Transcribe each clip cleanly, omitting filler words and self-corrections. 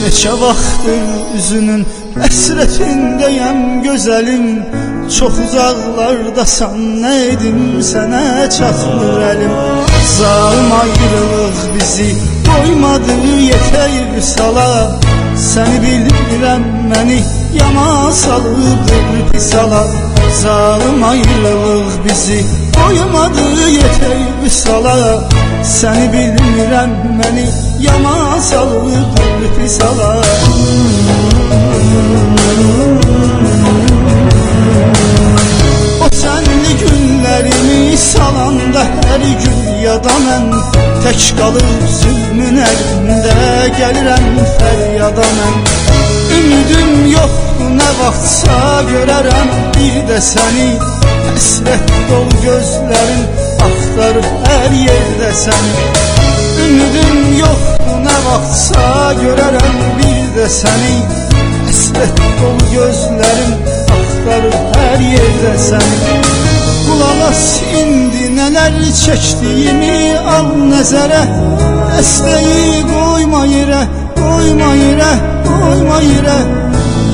Neçə vaxtdır üzünün əsrətindəyəm gözəlim. Çox uzaqlardasan, nə edim sənə çatmır əlim. Zalım ayrılıq bizi qoymadı yetər sala. Səni bilmirəm, məni yana salıdır pis hala. Zalım ayrılıq bizi qoymadı yetər sala. Səni bilmirəm, məni yana salıdır pis hala. O sənli günlərimi salanda hər gün yada mən. Tək qalıb zülmün əlində gəlirəm fəryada mən. Ümidim yoxdur, nə vaxtsa görərəm bir də səni. Həsrət dolu gözlərin axtarıb hər yerdə səni. Ümidim yoxdur, nə vaxtsa görərəm bir də səni. Həsrət dolu gözlərin axtarıb hər yerdə səni. Qulaq as indi nələr çəkdiyimi al nəzərə. Dəstəyi qoyma yerə, qoyma yerə, qoyma yerə.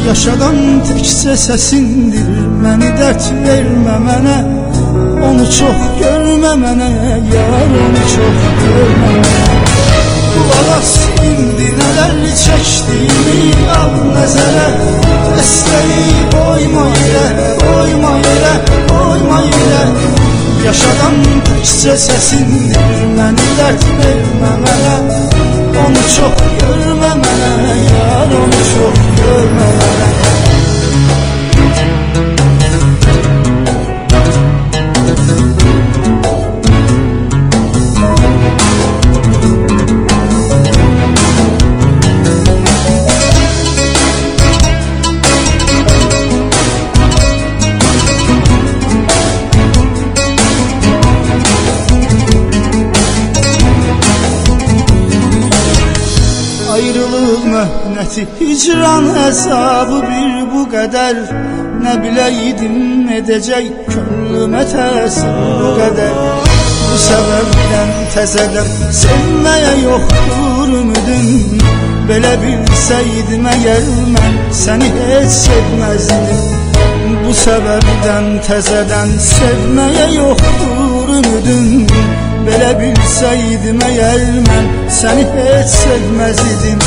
Yaşadan təkcə səsindir, məni dərd vermə mənə. Onu çox görmə mənə, yar onu çox görmə mənə. Qulaq as indi nələr çəkdiyimi al nəzərə. Dəstəyi qoyma yerə, qoyma yerə, qoyma yerə. Yaşadan təkcə səsindir, məni dərd vermə mənə. Onu çox görmə mənə, yar onu çox görmə mənə. Ayrılıq möhnəti, hicran əzabı bir bu qədər. Nə biləydim edəcək könlümə təsir bu qədər. Bu səbəbdən təzədən sevməyə yoxdur ümidim. Belə bilsəydim əgər mən səni heç sevməzdim. Bu səbəbdən təzədən sevməyə yoxdur ümidim. Belə bilsəydim əgər mən səni heç sevməzdim.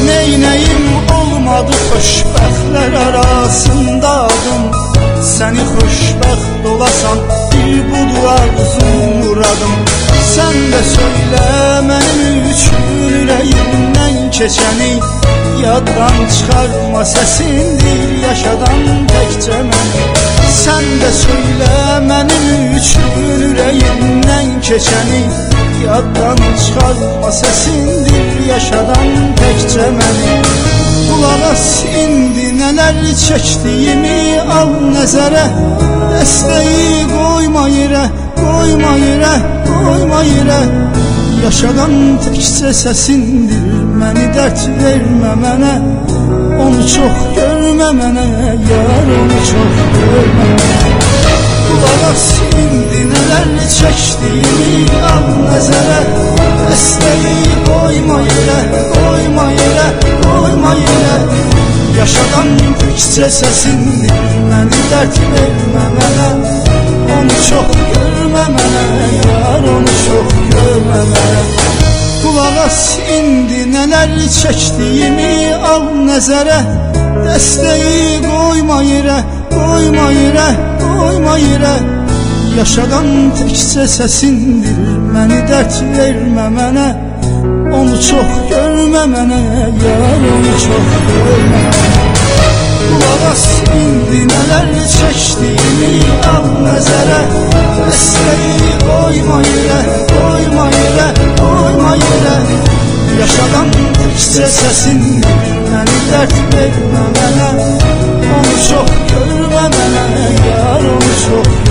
Neynəyim olmadı, xoşbəxtlər arasındadım. Səni xoşbəxt olasan bir budur arzum muradım. Sən də söylə mənim üçün ürəyimdən keçəni. Yaddan çıxarma səsindir yaşadan təkcə mən. Sən də söylə mənim üçün ürəyimdən keçəni. Yaddan çıxarma səsindir yaşadan təkcə məni. Qulaq as indi nələr çəkdiyimi al nəzərə. Dəstəyi qoyma yerə, qoyma yerə, qoyma yerə. Yaşadan təkcə səsindir, məni dərd vermə mənə. Onu çox görmə mənə, yar onu çox görmə mənə. Qulaq as indi nələr çəkdiyimi al nəzərə. Dəstəyi qoyma yerə, qoyma yerə, qoyma yerə. Yaşadan təkcə səsindir, məni dərd vermə mənə. Onu çox görmə mənə, yar onu çox görmə mənə. Qulaq as indi nələr çəkdiyimi al nəzərə. Dəstəyi qoyma yerə, qoyma yerə, qoyma yerə. Yaşadan təkcə səsindir, məni dərd vermə mənə. Onu çox görmə mənə, yar onu çox görmə mənə. Qulaq as indi nələr çəkdiyimi al nəzərə. Dəstəyi qoyma yerə, qoyma yerə, qoyma yerə. Yaşadan təkcə səsindir, məni dərd vermə mənə. Onu çox görmə mənə, yar onu çox